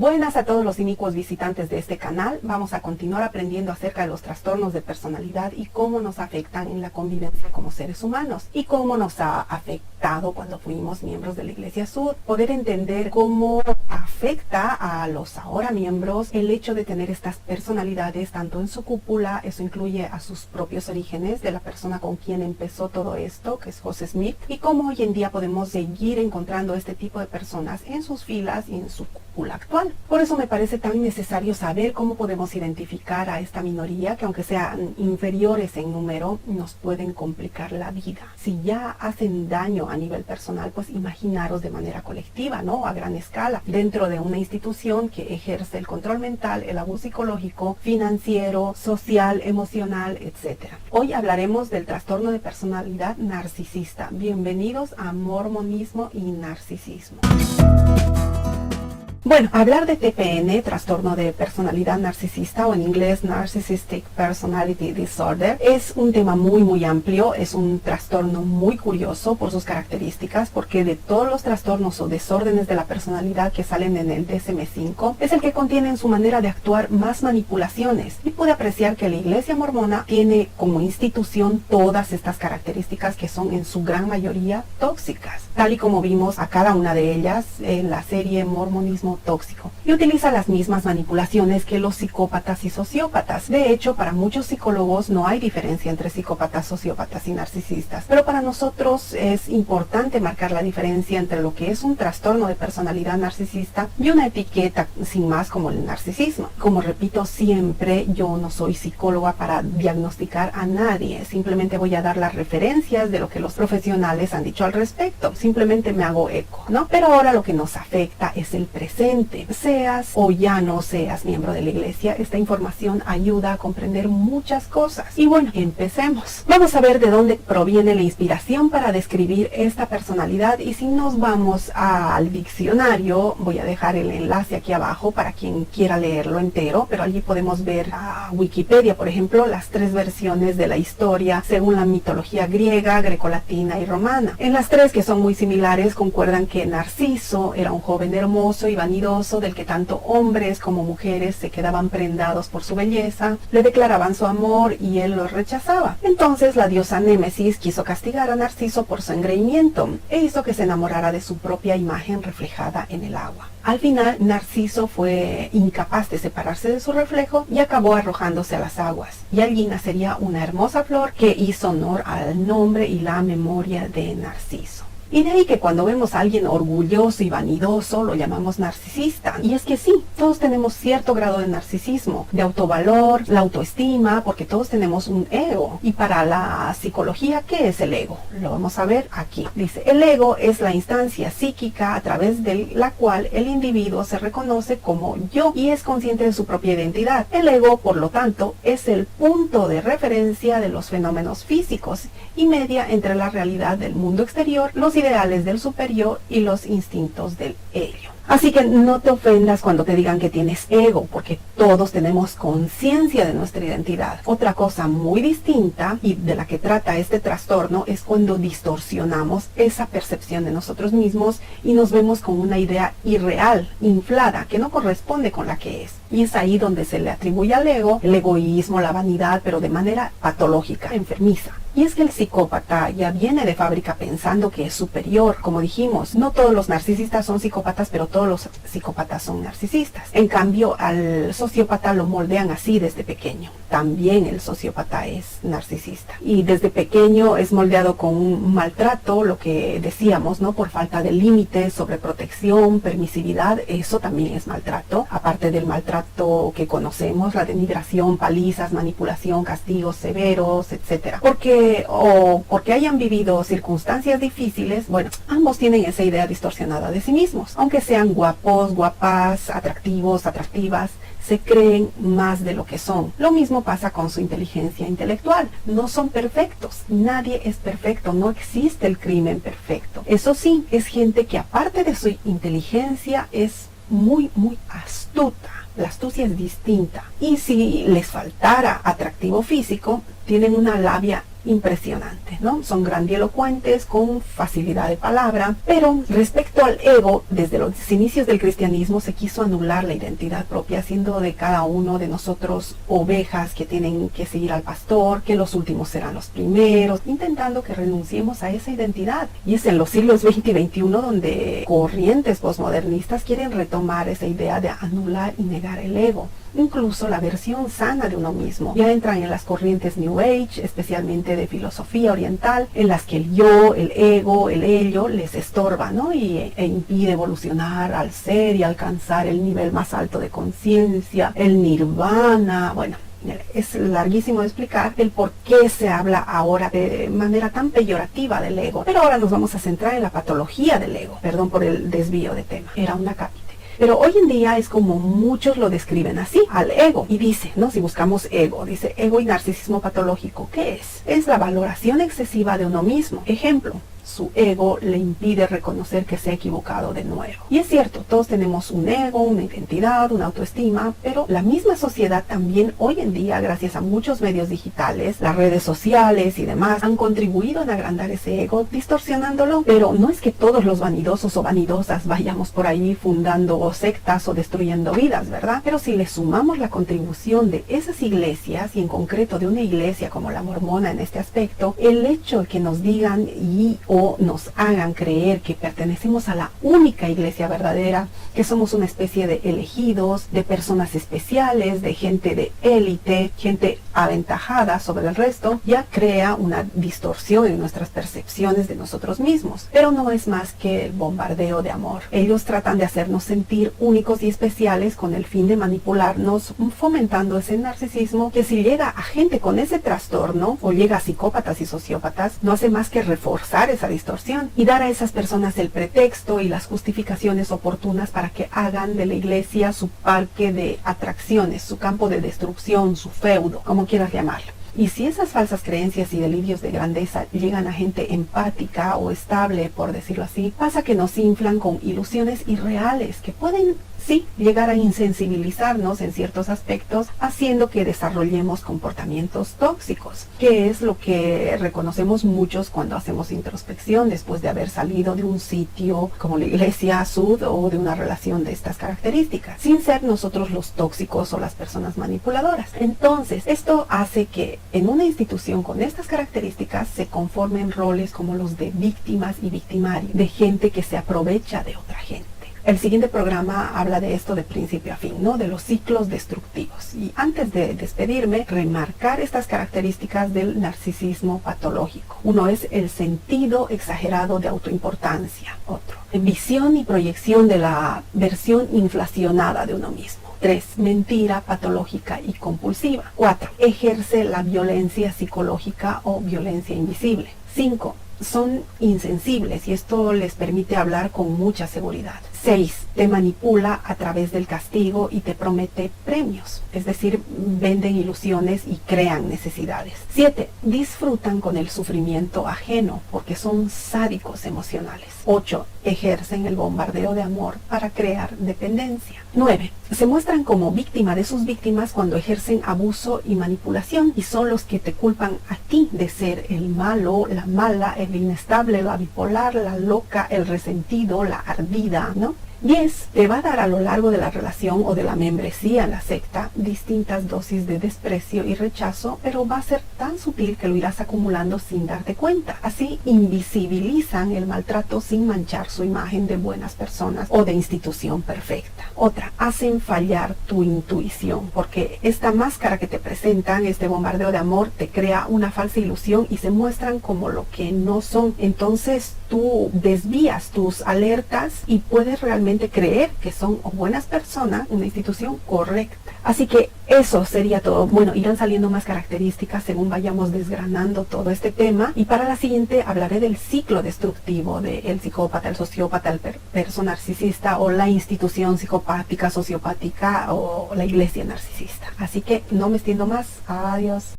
Buenas a todos los inicuos visitantes de este canal. Vamos a continuar aprendiendo acerca de los trastornos de personalidad y cómo nos afectan en la convivencia como seres humanos y cómo nos ha afectado cuando fuimos miembros de la Iglesia Sud. Poder entender cómo afecta a los ahora miembros el hecho de tener estas personalidades tanto en su cúpula. Eso incluye a sus propios orígenes de la persona con quien empezó todo esto, que es Joseph Smith, y cómo hoy en día podemos seguir encontrando este tipo de personas en sus filas y en su cúpula actual. Por eso me parece tan necesario saber cómo podemos identificar a esta minoría que, aunque sean inferiores en número, nos pueden complicar la vida. Si ya hacen daño a nivel personal, pues imaginaros de manera colectiva, ¿no? A gran escala, dentro de una institución que ejerce el control mental, el abuso psicológico, financiero, social, emocional, etc. Hoy hablaremos del trastorno de personalidad narcisista. Bienvenidos a Mormonismo y Narcisismo. Bueno, hablar de TPN, trastorno de personalidad narcisista, o en inglés Narcissistic Personality Disorder, es un tema muy amplio. Es un trastorno muy curioso por sus características, porque de todos los trastornos o desórdenes de la personalidad que salen en el DSM-5, es el que contiene en su manera de actuar más manipulaciones. Y pude apreciar que la Iglesia Mormona tiene como institución todas estas características que son en su gran mayoría tóxicas, tal y como vimos a cada una de ellas en la serie Mormonismo Tóxico, y utiliza las mismas manipulaciones que los psicópatas y sociópatas. De hecho, para muchos psicólogos no hay diferencia entre psicópatas, sociópatas y narcisistas, pero para nosotros es importante marcar la diferencia entre lo que es un trastorno de personalidad narcisista y una etiqueta sin más como el narcisismo. Como repito siempre, yo no soy psicóloga para diagnosticar a nadie, simplemente voy a dar las referencias de lo que los profesionales han dicho al respecto, simplemente me hago eco, ¿no? Pero ahora lo que nos afecta es el presente. Seas o ya no seas miembro de la iglesia, esta información ayuda a comprender muchas cosas. Y bueno, empecemos. Vamos a ver de dónde proviene la inspiración para describir esta personalidad, y si nos vamos al diccionario, voy a dejar el enlace aquí abajo para quien quiera leerlo entero, pero allí podemos ver a Wikipedia, por ejemplo, las 3 versiones de la historia según la mitología griega, grecolatina y romana. En las 3, que son muy similares, concuerdan que Narciso era un joven hermoso y vanidoso del que tanto hombres como mujeres se quedaban prendados por su belleza, le declaraban su amor y él los rechazaba. Entonces la diosa Némesis quiso castigar a Narciso por su engreimiento e hizo que se enamorara de su propia imagen reflejada en el agua. Al final, Narciso fue incapaz de separarse de su reflejo y acabó arrojándose a las aguas. Y allí nacería una hermosa flor que hizo honor al nombre y la memoria de Narciso. Y de ahí que cuando vemos a alguien orgulloso y vanidoso lo llamamos narcisista. Y es que sí, todos tenemos cierto grado de narcisismo, de autovalor, la autoestima, porque todos tenemos un ego. Y para la psicología, ¿qué es el ego? Lo vamos a ver aquí. Dice, el ego es la instancia psíquica a través de la cual el individuo se reconoce como yo y es consciente de su propia identidad. El ego, por lo tanto, es el punto de referencia de los fenómenos físicos y media entre la realidad del mundo exterior, los ideales del superior y los instintos del ello. Así que no te ofendas cuando te digan que tienes ego, porque todos tenemos conciencia de nuestra identidad. Otra cosa muy distinta y de la que trata este trastorno es cuando distorsionamos esa percepción de nosotros mismos y nos vemos con una idea irreal, inflada, que no corresponde con la que es. Y es ahí donde se le atribuye al ego el egoísmo, la vanidad, pero de manera patológica, enfermiza. Y es que el psicópata ya viene de fábrica pensando que es superior. Como dijimos, no todos los narcisistas son psicópatas, pero todos los psicópatas son narcisistas. En cambio, al sociópata lo moldean así desde pequeño. También el sociópata es narcisista. Y desde pequeño es moldeado con un maltrato, lo que decíamos, ¿no? Por falta de límites, sobreprotección, permisividad. Eso también es maltrato. Aparte del maltrato que conocemos, la denigración, palizas, manipulación, castigos severos, etcétera. Porque hayan vivido circunstancias difíciles, bueno, ambos tienen esa idea distorsionada de sí mismos. Aunque sean guapos, guapas, atractivos, atractivas, se creen más de lo que son. Lo mismo pasa con su inteligencia intelectual. No son perfectos. Nadie es perfecto. No existe el crimen perfecto. Eso sí, es gente que aparte de su inteligencia es muy astuta. La astucia es distinta. Y si les faltara atractivo físico, tienen una labia impresionante, ¿no? Son grandilocuentes, con facilidad de palabra, pero respecto al ego, desde los inicios del cristianismo se quiso anular la identidad propia, haciendo de cada uno de nosotros ovejas que tienen que seguir al pastor, que los últimos serán los primeros, intentando que renunciemos a esa identidad. Y es en los siglos XX y XXI donde corrientes posmodernistas quieren retomar esa idea de anular y negar el ego. Incluso la versión sana de uno mismo. Ya entran en las corrientes New Age, especialmente de filosofía oriental, en las que el yo, el ego, el ello les estorba, ¿no? E impide evolucionar al ser y alcanzar el nivel más alto de conciencia, el nirvana. Bueno, es larguísimo de explicar el por qué se habla ahora de manera tan peyorativa del ego. Pero ahora nos vamos a centrar en la patología del ego. Perdón por el desvío de tema. Era una cápita. Pero hoy en día es como muchos lo describen así, al ego. Y dice, ¿no? Si buscamos ego, dice ego y narcisismo patológico. ¿Qué es? Es la valoración excesiva de uno mismo. Ejemplo, su ego le impide reconocer que se ha equivocado de nuevo. Y es cierto, todos tenemos un ego, una identidad, una autoestima, pero la misma sociedad también hoy en día, gracias a muchos medios digitales, las redes sociales y demás, han contribuido en agrandar ese ego, distorsionándolo. Pero no es que todos los vanidosos o vanidosas vayamos por ahí fundando sectas o destruyendo vidas, ¿verdad? Pero si le sumamos la contribución de esas iglesias, y en concreto de una iglesia como la mormona en este aspecto, el hecho de que nos digan o nos hagan creer que pertenecemos a la única iglesia verdadera, que somos una especie de elegidos, de personas especiales, de gente de élite, gente aventajada sobre el resto, ya crea una distorsión en nuestras percepciones de nosotros mismos. Pero no es más que el bombardeo de amor. Ellos tratan de hacernos sentir únicos y especiales con el fin de manipularnos, fomentando ese narcisismo que, si llega a gente con ese trastorno o llega a psicópatas y sociópatas, no hace más que reforzar esa distorsión y dar a esas personas el pretexto y las justificaciones oportunas para que hagan de la iglesia su parque de atracciones, su campo de destrucción, su feudo, como quieras llamarlo. Y si esas falsas creencias y delirios de grandeza llegan a gente empática o estable, por decirlo así, pasa que nos inflan con ilusiones irreales que pueden, sí, llegar a insensibilizarnos en ciertos aspectos, haciendo que desarrollemos comportamientos tóxicos, que es lo que reconocemos muchos cuando hacemos introspección después de haber salido de un sitio como la iglesia Sud o de una relación de estas características, sin ser nosotros los tóxicos o las personas manipuladoras. Entonces, esto hace que en una institución con estas características se conformen roles como los de víctimas y victimarios, de gente que se aprovecha de otra gente. El siguiente programa habla de esto de principio a fin, ¿no? De los ciclos destructivos. Y antes de despedirme, remarcar estas características del narcisismo patológico. Uno es el sentido exagerado de autoimportancia. Otro, visión y proyección de la versión inflacionada de uno mismo. 3. Mentira patológica y compulsiva. 4. Ejerce la violencia psicológica o violencia invisible. 5. Son insensibles y esto les permite hablar con mucha seguridad. 6. Te manipula a través del castigo y te promete premios, es decir, venden ilusiones y crean necesidades. 7. Disfrutan con el sufrimiento ajeno porque son sádicos emocionales. 8. Ejercen el bombardeo de amor para crear dependencia. 9. Se muestran como víctima de sus víctimas cuando ejercen abuso y manipulación y son los que te culpan a ti de ser el malo, la mala, el inestable, la bipolar, la loca, el resentido, la ardida, ¿no? 10. Te va a dar a lo largo de la relación o de la membresía en la secta distintas dosis de desprecio y rechazo, pero va a ser tan sutil que lo irás acumulando sin darte cuenta. Así invisibilizan el maltrato sin manchar su imagen de buenas personas o de institución perfecta. Otra, hacen fallar tu intuición, porque esta máscara que te presentan, este bombardeo de amor, te crea una falsa ilusión y se muestran como lo que no son. Entonces tú desvías tus alertas y puedes realmente creer que son buenas personas, una institución correcta. Así que eso sería todo. Bueno, irán saliendo más características según vayamos desgranando todo este tema, y para la siguiente hablaré del ciclo destructivo del psicópata, el sociópata, el perso narcisista o la institución psicopática, sociopática o la iglesia narcisista. Así que no me extiendo más. Adiós.